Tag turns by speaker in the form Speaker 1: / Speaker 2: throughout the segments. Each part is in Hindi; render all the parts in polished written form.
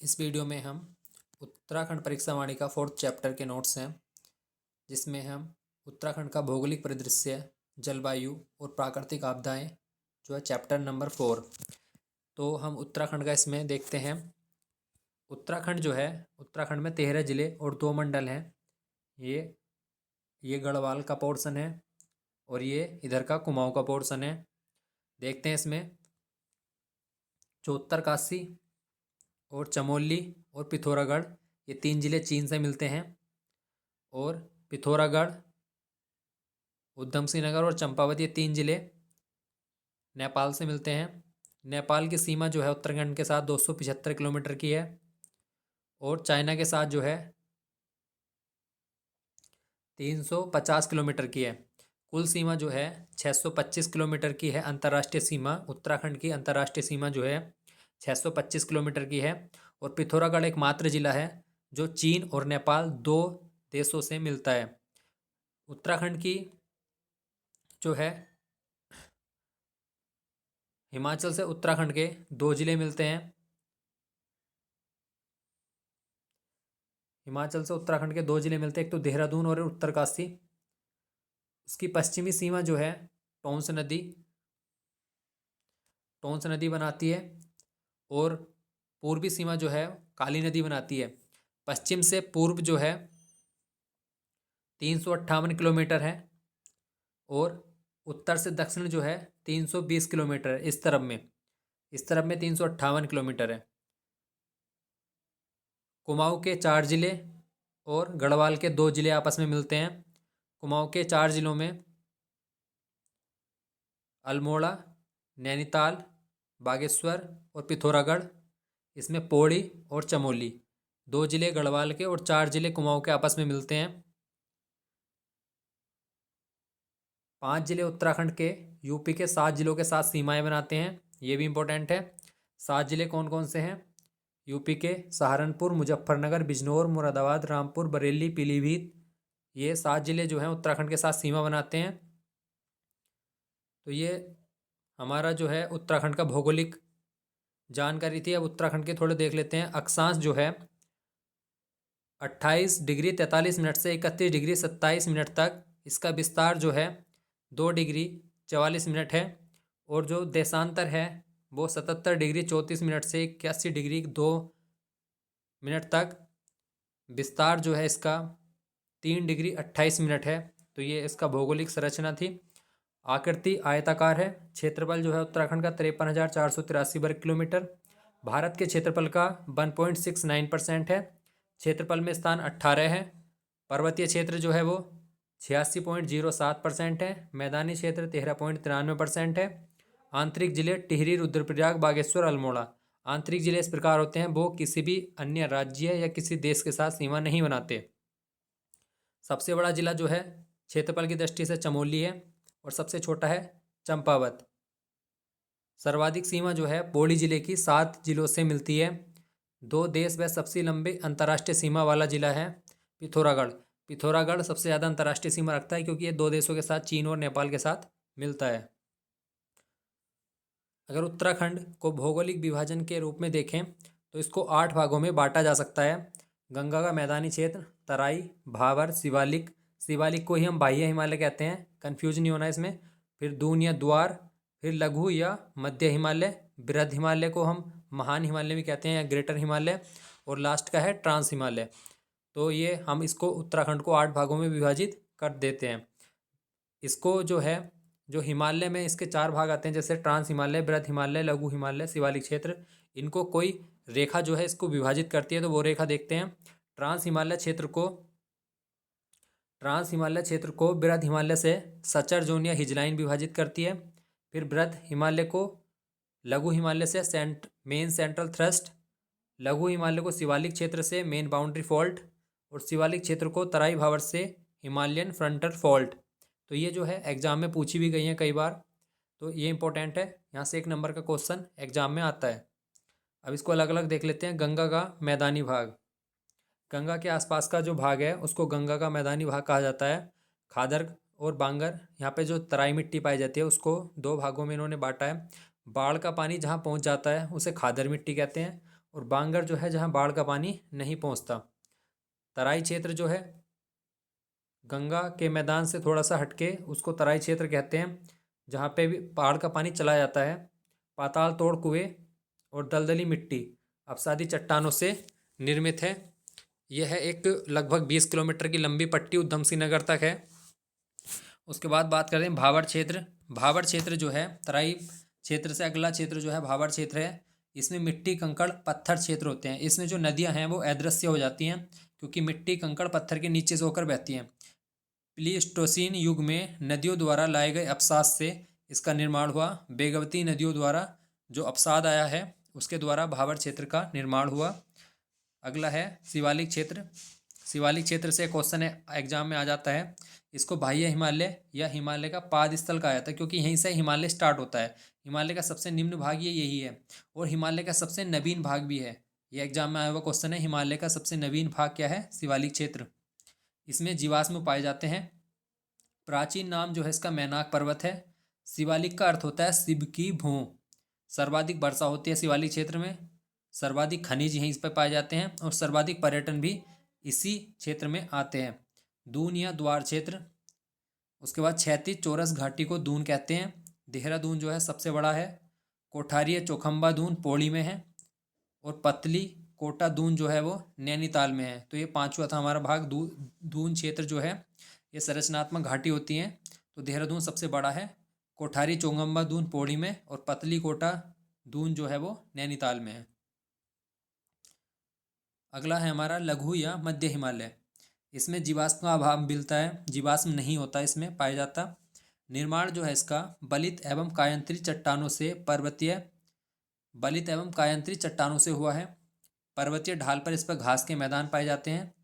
Speaker 1: इस वीडियो में हम उत्तराखंड परीक्षा वाणी का 4th चैप्टर के नोट्स हैं, जिसमें हम उत्तराखंड का भौगोलिक परिदृश्य, जलवायु और प्राकृतिक आपदाएं जो है चैप्टर नंबर 4। तो हम उत्तराखंड का इसमें देखते हैं। उत्तराखंड जो है, उत्तराखंड में 13 जिले और 2 मंडल हैं। ये गढ़वाल का पोर्शन है और ये इधर का कुमाऊं का पोर्शन है। देखते हैं इसमें जो उत्तरकाशी और चमोली और पिथौरागढ़, ये 3 जिले चीन से मिलते हैं और पिथौरागढ़, उधम सिंह नगर और चंपावत, ये 3 जिले नेपाल से मिलते हैं। नेपाल की सीमा जो है उत्तराखंड के साथ 275 किलोमीटर की है और चाइना के साथ जो है 350 किलोमीटर की है। कुल सीमा जो है 625 किलोमीटर की है। अंतर्राष्ट्रीय सीमा, उत्तराखंड की अंतर्राष्ट्रीय सीमा जो है 625 किलोमीटर की है। और पिथौरागढ़ एकमात्र जिला है जो चीन और नेपाल 2 देशों से मिलता है। उत्तराखंड की जो है हिमाचल से उत्तराखंड के 2 जिले मिलते हैं। हिमाचल से उत्तराखंड के 2 जिले मिलते हैं, एक तो देहरादून और उत्तरकाशी। उसकी पश्चिमी सीमा जो है टोंस नदी बनाती है और पूर्वी सीमा जो है काली नदी बनाती है। पश्चिम से पूर्व जो है 358 किलोमीटर है और उत्तर से दक्षिण जो है 320 किलोमीटर है। इस तरफ में 358 किलोमीटर है। कुमाऊं के 4 जिले और गढ़वाल के 2 जिले आपस में मिलते हैं। कुमाऊं के 4 जिलों में अल्मोड़ा, नैनीताल, बागेश्वर और पिथौरागढ़, इसमें पौड़ी और चमोली, 2 जिले गढ़वाल के और 4 जिले कुमाऊं के आपस में मिलते हैं। 5 जिले उत्तराखंड के यूपी के 7 जिलों के साथ सीमाएं बनाते हैं। ये भी इम्पोर्टेंट है। 7 जिले कौन कौन से हैं? यूपी के सहारनपुर, मुजफ्फरनगर, बिजनौर, मुरादाबाद, रामपुर, बरेली, पीलीभीत, ये 7 जिले जो हैं उत्तराखंड के साथ सीमा बनाते हैं। तो ये हमारा जो है उत्तराखंड का भौगोलिक जानकारी थी। अब उत्तराखंड के थोड़े देख लेते हैं। अक्षांश जो है 28 डिग्री 43 मिनट से 31 डिग्री 27 मिनट तक, इसका विस्तार जो है 2 डिग्री 44 मिनट है। और जो देशांतर है वो 77 डिग्री 34 मिनट से 81 डिग्री 2 मिनट तक। विस्तार जो है इसका 3 डिग्री 28 मिनट है। तो ये इसका भौगोलिक संरचना थी। आकृति आयताकार है। क्षेत्रफल जो है उत्तराखंड का 53,483 वर्ग किलोमीटर। भारत के क्षेत्रफल का 1.69% है। क्षेत्रफल में स्थान 18 है। पर्वतीय क्षेत्र जो है वो 86.07% है। मैदानी क्षेत्र 13.93% है। आंतरिक जिले टिहरी, रुद्रप्रयाग, बागेश्वर, अल्मोड़ा। आंतरिक जिले इस प्रकार होते हैं, वो किसी भी अन्य राज्य या किसी देश के साथ सीमा नहीं बनाते। सबसे बड़ा जिला जो है क्षेत्रफल की दृष्टि से चमोली है और सबसे छोटा है चंपावत। सर्वाधिक सीमा जो है पौड़ी जिले की 7 जिलों से मिलती है। 2 देश व सबसे लंबे अंतर्राष्ट्रीय सीमा वाला जिला है पिथौरागढ़। पिथौरागढ़ सबसे ज़्यादा अंतर्राष्ट्रीय सीमा रखता है क्योंकि ये 2 देशों के साथ, चीन और नेपाल के साथ मिलता है। अगर उत्तराखंड को भौगोलिक विभाजन के रूप में देखें तो इसको 8 भागों में बांटा जा सकता है। गंगा का मैदानी क्षेत्र, तराई, भावर, शिवालिक। शिवालिक को ही हम बाह्य हिमालय कहते हैं, कंफ्यूज नहीं होना इसमें। फिर दून या द्वार, फिर लघु या मध्य हिमालय, बृहद हिमालय को हम महान हिमालय भी कहते हैं या ग्रेटर हिमालय, और लास्ट का है ट्रांस हिमालय। तो ये हम इसको उत्तराखंड को 8 भागों में विभाजित कर देते हैं। इसको जो है, जो हिमालय में इसके 4 भाग आते हैं, जैसे ट्रांस हिमालय, बृहद हिमालय, लघु हिमालय, शिवालिक क्षेत्र। इनको कोई रेखा जो है इसको विभाजित करती है, तो वो रेखा देखते हैं। ट्रांस हिमालय क्षेत्र को बृहद हिमालय से सचर जोन या हिजलाइन विभाजित करती है। फिर बृहद हिमालय को लघु हिमालय से मेन सेंट्रल थ्रस्ट, लघु हिमालय को शिवालिक क्षेत्र से मेन बाउंड्री फॉल्ट, और शिवालिक क्षेत्र को तराई भावर से हिमालयन फ्रंटल फॉल्ट। तो ये जो है एग्जाम में पूछी भी गई हैं कई बार, तो ये इंपॉर्टेंट है। यहाँ से 1 नंबर का क्वेश्चन एग्जाम में आता है। अब इसको अलग अलग देख लेते हैं। गंगा का मैदानी भाग, गंगा के आसपास का जो भाग है उसको गंगा का मैदानी भाग कहा जाता है। खादर और बांगर, यहाँ पे जो तराई मिट्टी पाई जाती है उसको 2 भागों में इन्होंने बांटा है। बाढ़ का पानी जहाँ पहुँच जाता है उसे खादर मिट्टी कहते हैं, और बांगर जो है जहाँ बाढ़ का पानी नहीं पहुँचता। तराई क्षेत्र जो है गंगा के मैदान से थोड़ा सा हटके उसको तराई क्षेत्र कहते हैं, जहाँ पे भी पहाड़ का पानी चला जाता है। पाताल तोड़ कुएं और दलदली मिट्टी अपसादी चट्टानों से निर्मित है। यह है एक लगभग 20 किलोमीटर की लंबी पट्टी उधम सिंह नगर तक है। उसके बाद बात करते हैं भाबर क्षेत्र। भाबर क्षेत्र जो है तराई क्षेत्र से अगला क्षेत्र जो है भाबर क्षेत्र है। इसमें मिट्टी कंकड़ पत्थर क्षेत्र होते हैं। इसमें जो नदियां हैं वो अदृश्य हो जाती हैं, क्योंकि मिट्टी कंकड़ पत्थर के नीचे से होकर बहती हैं। प्लीस्टोसीन युग में नदियों द्वारा लाए गए अपसाद से इसका निर्माण हुआ। बेगवती नदियों द्वारा जो अपसाद आया है उसके द्वारा भाबर क्षेत्र का निर्माण हुआ। अगला है शिवालिक क्षेत्र। शिवालिक क्षेत्र से क्वेश्चन एग्जाम में आ जाता है। इसको बाह्य हिमालय या हिमालय का पाद स्थल कहा जाता है, क्योंकि यहीं से हिमालय स्टार्ट होता है। हिमालय का सबसे निम्न भाग ये यही है और हिमालय का सबसे नवीन भाग भी है। ये एग्जाम में आया हुआ क्वेश्चन है, हिमालय का सबसे नवीन भाग क्या है? शिवालिक क्षेत्र। इसमें जीवाश्म पाए जाते हैं। प्राचीन नाम जो है इसका मैनाक पर्वत है। शिवालिक का अर्थ होता है शिव की भूं। सर्वाधिक वर्षा होती है शिवालिक क्षेत्र में। सर्वाधिक खनिज यहीं इस पर पाए जाते हैं और सर्वाधिक पर्यटन भी इसी क्षेत्र में आते हैं। दून या द्वार क्षेत्र। उसके बाद क्षैतिज चौरस घाटी को दून कहते हैं। देहरादून जो है सबसे बड़ा है। कोठारी चौखंबा दून पौड़ी में है और पतली कोटा दून जो है वो नैनीताल में है। तो ये पांचवा था हमारा भाग। दून क्षेत्र जो है ये संरचनात्मक घाटी होती हैं। तो देहरादून सबसे बड़ा है, कोठारी चौगंबा दून पौड़ी में और पतली कोटा दून जो है वो नैनीताल में है। अगला है हमारा लघु या मध्य हिमालय। इसमें जीवाश्म का अभाव मिलता है, जीवाश्म नहीं होता इसमें पाया जाता। निर्माण जो है इसका बलित एवं कायांतरी चट्टानों से बलित एवं कायांतरी चट्टानों से हुआ है। पर्वतीय ढाल पर इस पर घास के मैदान पाए जाते हैं,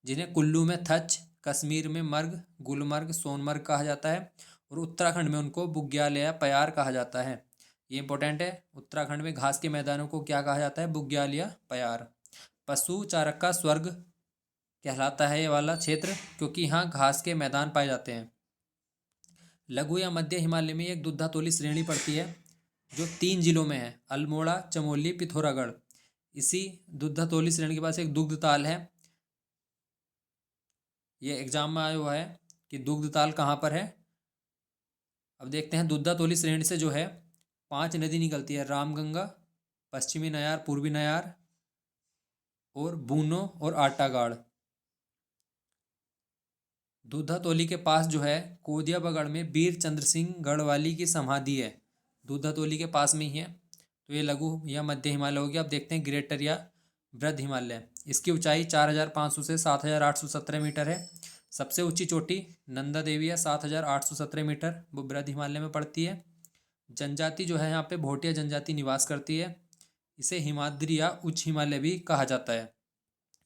Speaker 1: जिन्हें कुल्लू में थच, कश्मीर में मर्ग, गुलमर्ग, सोनमर्ग कहा जाता है और उत्तराखंड में उनको बुग्याल या प्यार कहा जाता है। ये इंपॉर्टेंट है। उत्तराखंड में घास के मैदानों को क्या कहा जाता है? बुग्याल या प्यार। पशु चारक का स्वर्ग कहलाता है ये वाला क्षेत्र, क्योंकि यहाँ घास के मैदान पाए जाते हैं। लघु या मध्य हिमालय में एक दुग्धातोली श्रेणी पड़ती है जो 3 जिलों में है, अल्मोड़ा, चमोली, पिथौरागढ़। इसी दुग्धातोली श्रेणी के पास एक दुग्ध ताल है। ये एग्जाम में आया हुआ है कि दुग्ध ताल कहाँ पर है। अब देखते हैं। दुग्धातोली श्रेणी से जो है 5 नदी निकलती है, रामगंगा, पश्चिमी नयार, पूर्वी नयार और बूनो और आटागाड़। दूधातोली के पास जो है कोदियाबगढ़ में वीर चंद्र सिंह गढ़वाली की समाधि है। दूधातोली के पास में ही है। तो ये लघु या मध्य हिमालय हो गया। अब देखते हैं ग्रेटर या वृद्ध हिमालय। इसकी ऊंचाई 4500 से 7817 मीटर है। सबसे ऊंची चोटी नंदा देवी है, 7817 मीटर, वो वृद्ध हिमालय में पड़ती है। जनजाति जो है यहाँ पे भोटिया जनजाति निवास करती है। इसे हिमाद्री या उच्च हिमालय भी कहा जाता है,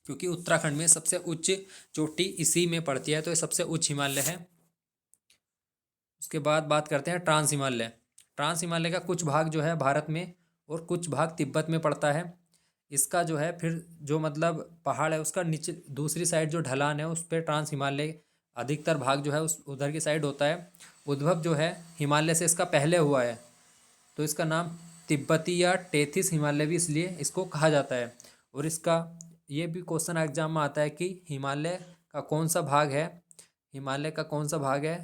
Speaker 1: क्योंकि उत्तराखंड में सबसे उच्च चोटी इसी में पड़ती है, तो ये सबसे उच्च हिमालय है। उसके बाद बात करते हैं ट्रांस हिमालय। ट्रांस हिमालय का कुछ भाग जो है भारत में और कुछ भाग तिब्बत में पड़ता है। इसका जो है फिर जो मतलब पहाड़ है उसका नीचे दूसरी साइड जो ढलान है उस पर ट्रांस हिमालय अधिकतर भाग जो है उस उधर की साइड होता है। उद्भव जो है हिमालय से इसका पहले हुआ है, तो इसका नाम तिब्बती या टेथिस हिमालय भी इसलिए इसको कहा जाता है। और इसका ये भी क्वेश्चन एग्जाम में आता है कि हिमालय का कौन सा भाग है, हिमालय का कौन सा भाग है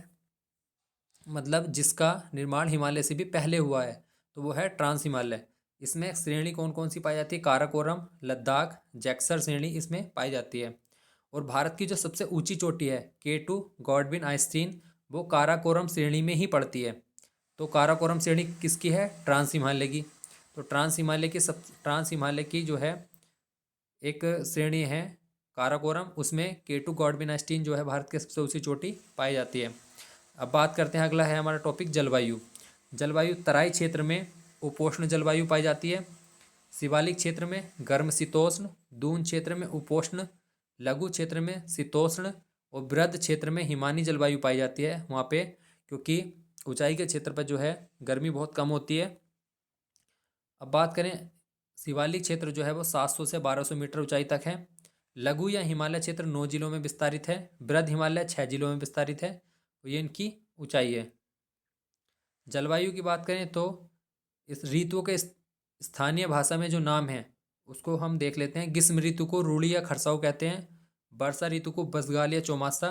Speaker 1: मतलब जिसका निर्माण हिमालय से भी पहले हुआ है, तो वो है ट्रांस हिमालय। इसमें श्रेणी कौन कौन सी पाई जाती है? काराकोरम, लद्दाख, जैक्सर श्रेणी इसमें पाई जाती है। और भारत की जो सबसे ऊंची चोटी है K2 गॉडविन आइंस्टीन, वो काराकोरम श्रेणी में ही पड़ती है। तो काराकोरम श्रेणी किसकी है? ट्रांस हिमालय की। तो ट्रांस हिमालय की जो है एक श्रेणी है काराकोरम, उसमें K2 गॉडविन आइंस्टीन जो है भारत की सबसे ऊंची चोटी पाई जाती है। अब बात करते हैं, अगला है हमारा टॉपिक जलवायु। जलवायु तराई क्षेत्र में उपोष्ण जलवायु पाई जाती है, शिवालिक क्षेत्र में गर्म शीतोष्ण, दून क्षेत्र में उपोष्ण, लघु क्षेत्र में शीतोष्ण और वृद्ध क्षेत्र में हिमानी जलवायु पाई जाती है वहाँ पे, क्योंकि ऊंचाई के क्षेत्र पर जो है गर्मी बहुत कम होती है। अब बात करें शिवालिक क्षेत्र जो है वो 700 से 1200 मीटर ऊंचाई तक है। लघु या हिमालय क्षेत्र 9 जिलों में विस्तारित है। वृद्ध हिमालय 6 जिलों में विस्तारित है। तो ये इनकी ऊंचाई है। जलवायु की बात करें तो इस ऋतुओं के स्थानीय भाषा में जो नाम है उसको हम देख लेते हैं। ग्रीष्म ऋतु को रूड़ी या खरसाऊ कहते हैं। वर्षा ऋतु को बसगाल या चौमासा।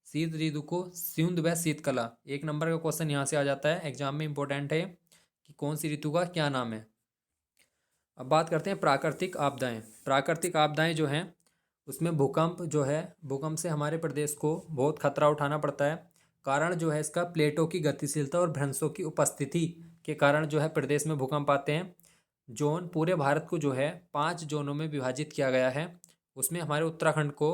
Speaker 1: शीत ऋतु को स्युंद व शीतकला। एक नंबर का क्वेश्चन यहाँ से आ जाता है, एग्जाम में इंपॉर्टेंट है कि कौन सी ऋतु का क्या नाम है। अब बात करते हैं प्राकृतिक आपदाएं। प्राकृतिक आपदाएं जो हैं उसमें भूकंप जो है, भूकंप से हमारे प्रदेश को बहुत खतरा उठाना पड़ता है। कारण जो है इसका प्लेटों की गतिशीलता और भ्रंशों की उपस्थिति के कारण जो है प्रदेश में भूकंप आते हैं। जोन, पूरे भारत को जो है 5 जोनों में विभाजित किया गया है। उसमें हमारे उत्तराखंड को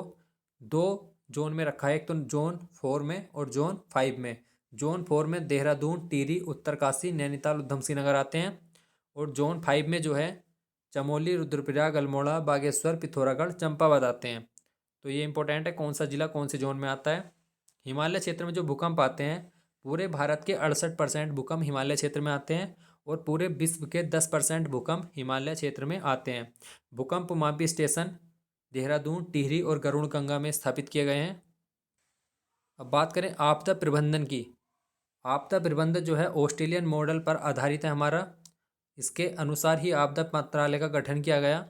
Speaker 1: 2 जोन में रखा है, एक तो जोन 4 में और जोन 5 में। जोन 4 में देहरादून, टिहरी, उत्तरकाशी, नैनीताल, उधम सिंह नगर आते हैं। और जोन 5 में जो है चमोली, रुद्रप्रयाग, अल्मोड़ा, बागेश्वर, पिथौरागढ़, चंपावत आते हैं। तो ये इंपॉर्टेंट है कौन सा जिला कौन से जोन में आता है। हिमालय क्षेत्र में जो भूकंप आते हैं, पूरे भारत के 68% भूकंप हिमालय क्षेत्र में आते हैं और पूरे विश्व के 10% भूकंप हिमालय क्षेत्र में आते हैं। भूकंप मापी स्टेशन देहरादून, टिहरी और गरुड़गंगा में स्थापित किए गए हैं। अब बात करें आपदा प्रबंधन की। आपदा प्रबंधन जो है ऑस्ट्रेलियन मॉडल पर आधारित है हमारा। इसके अनुसार ही आपदा मंत्रालय का गठन किया गया।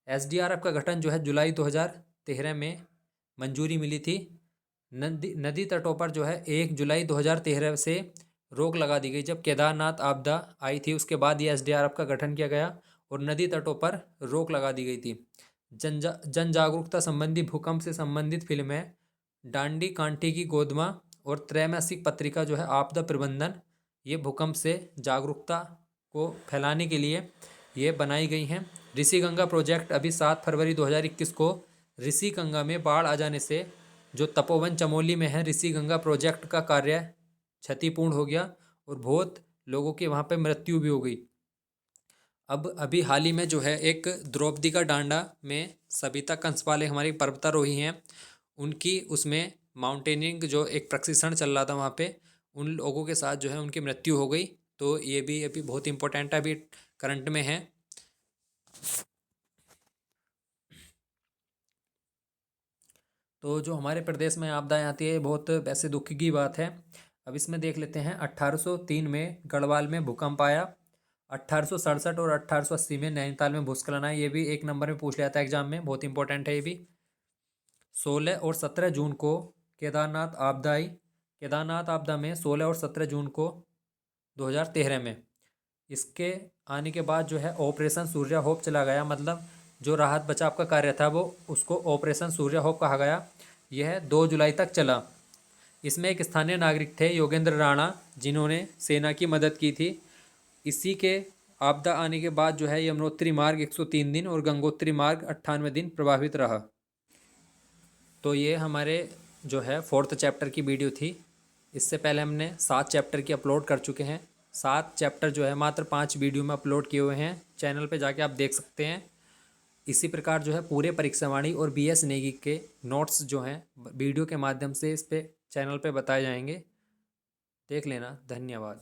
Speaker 1: एसडीआरएफ का गठन जो है जुलाई 2013 में मंजूरी मिली थी। नदी तटों पर जो है 1 जुलाई 2013 से रोक लगा दी गई। जब केदारनाथ आपदा आई थी उसके बाद ये एसडीआरएफ का गठन किया गया और नदी तटों पर रोक लगा दी गई थी। जन जागरूकता संबंधी भूकंप से संबंधित फिल्में डांडी कांटी की गोदमा और त्रैमासिक पत्रिका जो है आपदा प्रबंधन, ये भूकंप से जागरूकता को फैलाने के लिए ये बनाई गई हैं। ऋषिगंगा प्रोजेक्ट अभी 7 फरवरी 2021 को ऋषिगंगा में बाढ़ आ जाने से जो तपोवन चमोली में है, ऋषिगंगा प्रोजेक्ट का कार्य क्षतिपूर्ण हो गया और बहुत लोगों की वहाँ पे मृत्यु भी हो गई। अब अभी हाल ही में जो है एक द्रौपदी का डांडा में सविता कंसपाल हमारी पर्वतारोही हैं, उनकी उसमें माउंटेनिंग जो एक प्रशिक्षण चल रहा था वहाँ पे, उन लोगों के साथ जो है उनकी मृत्यु हो गई। तो ये भी अभी बहुत इंपॉर्टेंट है, अभी करंट में है। तो जो हमारे प्रदेश में आपदाएं आती है बहुत वैसे दुख की बात है। अब इसमें देख लेते हैं 1803 में गढ़वाल में भूकंप आया। 1867 और 1880 में नैनीताल में भूस्खलन आया। ये भी एक नंबर में पूछ लिया था एग्जाम में, बहुत इंपॉर्टेंट है ये भी। 16 और 17 जून को केदारनाथ आपदा आई। केदारनाथ आपदा में 16 और 17 जून को 2013 में, इसके आने के बाद जो है ऑपरेशन सूर्य होप चला गया। मतलब जो राहत बचाव का कार्य था वो उसको ऑपरेशन सूर्य होप कहा गया। यह 2 जुलाई तक चला। इसमें एक स्थानीय नागरिक थे योगेंद्र राणा, जिन्होंने सेना की मदद की थी। इसी के आपदा आने के बाद जो है यमुनोत्री मार्ग 103 दिन और गंगोत्री मार्ग 98 दिन प्रभावित रहा। तो ये हमारे जो है 4th चैप्टर की वीडियो थी। इससे पहले हमने 7 चैप्टर की अपलोड कर चुके हैं। 7 चैप्टर जो है मात्र 5 वीडियो में अपलोड किए हुए हैं, चैनल पे जाके आप देख सकते हैं। इसी प्रकार जो है पूरे परीक्षावाणी और बीएस नेगी के नोट्स जो हैं वीडियो के माध्यम से इस पे चैनल पे बताए जाएंगे, देख लेना। धन्यवाद।